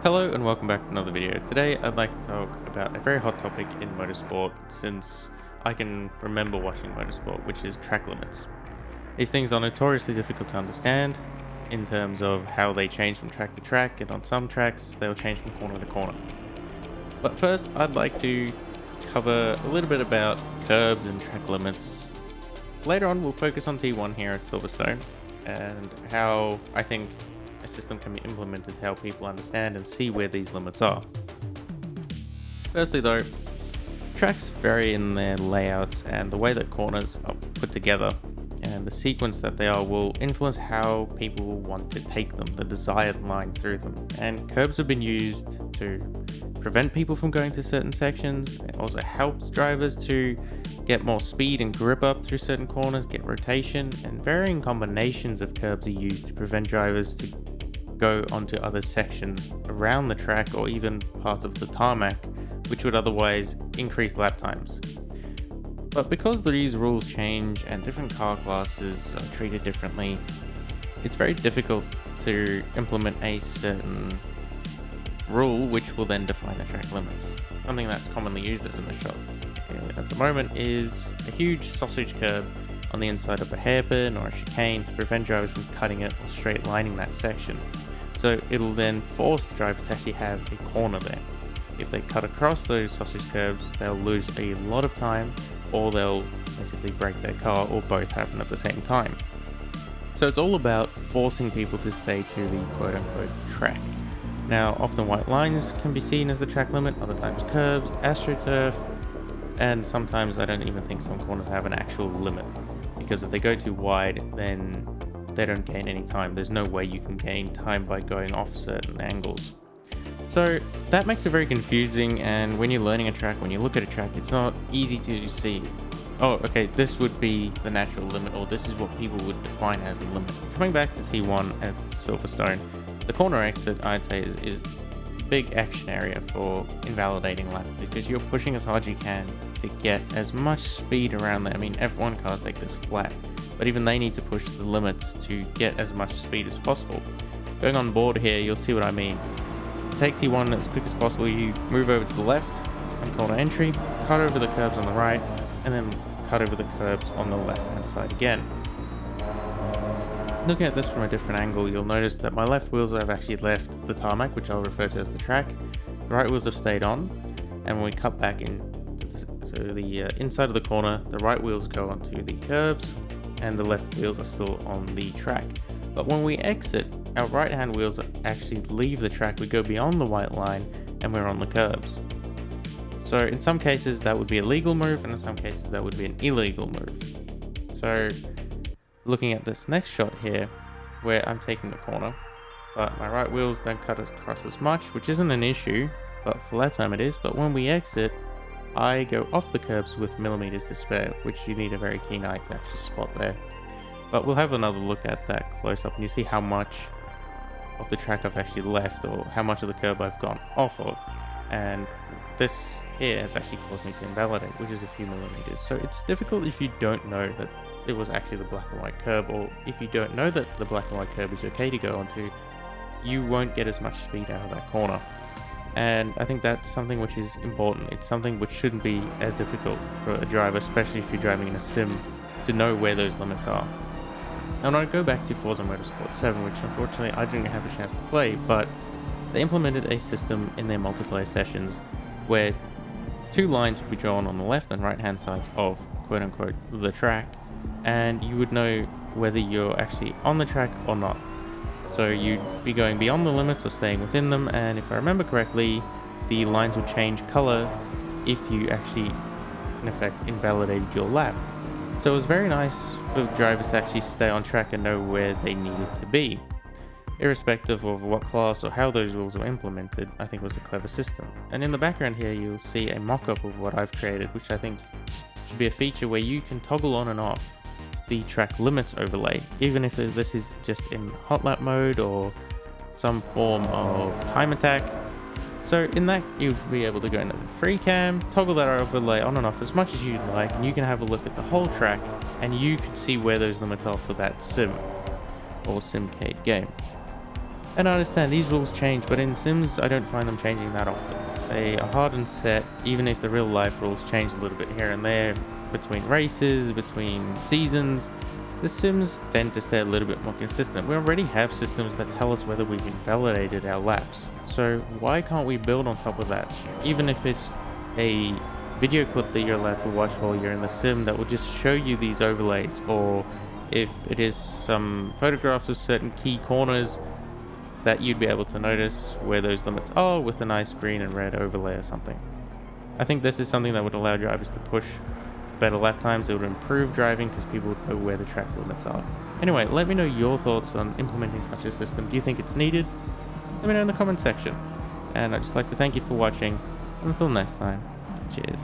Hello and welcome back to another video. Today I'd like to talk about a very hot topic in motorsport since I can remember watching motorsport, which is track limits. These things are notoriously difficult to understand in terms of how they change from track to track, and on some tracks they'll change from corner to corner. But first I'd like to cover a little bit about curbs and track limits. Later on we'll focus on T1 here at Silverstone and how I think a system can be implemented to help people understand and see where these limits are. Firstly though, tracks vary in their layouts, and the way that corners are put together and the sequence that they are will influence how people want to take them, the desired line through them. And curbs have been used to prevent people from going to certain sections. It also helps drivers to get more speed and grip up through certain corners, get rotation, and varying combinations of curbs are used to prevent drivers to go onto other sections around the track or even parts of the tarmac, which would otherwise increase lap times. But because these rules change and different car classes are treated differently, it's very difficult to implement a certain rule which will then define the track limits. Something that's commonly used as in the shop at the moment is a huge sausage curb on the inside of a hairpin or a chicane to prevent drivers from cutting it or straight lining that section. So it'll then force the drivers to actually have a corner there. If they cut across those sausage curbs, they'll lose a lot of time, or they'll basically break their car, or both happen at the same time. So it's all about forcing people to stay to the quote-unquote track. Now, often white lines can be seen as the track limit, other times curbs, AstroTurf, and sometimes I don't even think some corners have an actual limit, because if they go too wide, then they don't gain any time. There's no way you can gain time by going off certain angles. So that makes it very confusing, and when you're learning a track, when you look at a track, it's not easy to see, oh, okay, this would be the natural limit, or this is what people would define as the limit. Coming back to T1 at Silverstone, the corner exit, I'd say, is a big action area for invalidating laps, because you're pushing as hard as you can to get as much speed around there. I mean, F1 cars take this flat, but even they need to push the limits to get as much speed as possible. Going on board here, you'll see what I mean. To take T1 as quick as possible, you move over to the left on corner entry, cut over the curbs on the right, and then cut over the curbs on the left hand side again. Looking at this from a different angle, you'll notice that my left wheels have actually left the tarmac, which I'll refer to as the track. The right wheels have stayed on, and when we cut back into the inside of the corner, the right wheels go onto the curbs, and the left wheels are still on the track. But when we exit, our right hand wheels actually leave the track. We go beyond the white line and we're on the curbs. So in some cases that would be a legal move, and in some cases that would be an illegal move. So looking at this next shot here, where I'm taking the corner, but my right wheels don't cut across as much, which isn't an issue, but for lap time it is. But when we exit, I go off the curbs with millimeters to spare, which you need a very keen eye to actually spot there. But we'll have another look at that close up, and you see how much of the track I've actually left, or how much of the curb I've gone off of. And this here has actually caused me to invalidate, which is a few millimeters. So it's difficult if you don't know that it was actually the black and white curb, or if you don't know that the black and white curb is okay to go onto, you won't get as much speed out of that corner. And I think that's something which is important. It's something which shouldn't be as difficult for a driver, especially if you're driving in a sim, to know where those limits are. Now, when I go back to Forza Motorsport 7, which unfortunately I didn't have a chance to play, but they implemented a system in their multiplayer sessions where two lines would be drawn on the left and right hand sides of quote-unquote the track, and you would know whether you're actually on the track or not. So you'd be going beyond the limits or staying within them, and if I remember correctly, the lines would change color if you actually, in effect, invalidated your lap. So it was very nice for drivers to actually stay on track and know where they needed to be. Irrespective of what class or how those rules were implemented, I think it was a clever system. And in the background here, you'll see a mock-up of what I've created, which I think should be a feature where you can toggle on and off the track limits overlay, even if this is just in hotlap mode or some form of time attack. So in that, you'll be able to go into the free cam, toggle that overlay on and off as much as you'd like, and you can have a look at the whole track, and you can see where those limits are for that sim or simcade game. And I understand these rules change, but in Sims, I don't find them changing that often. They are hard and set, even if the real life rules change a little bit here and there, between races, between seasons. The Sims tend to stay a little bit more consistent. We already have systems that tell us whether we've invalidated our laps. So why can't we build on top of that? Even if it's a video clip that you're allowed to watch while you're in the sim that will just show you these overlays, or if it is some photographs of certain key corners that you'd be able to notice where those limits are with a nice green and red overlay or something. I think this is something that would allow drivers to push better lap times. It would improve driving because people would know where the track limits are. Anyway, let me know your thoughts on implementing such a system. Do you think it's needed? Let me know in the comment section. And I'd just like to thank you for watching. Until next time, cheers.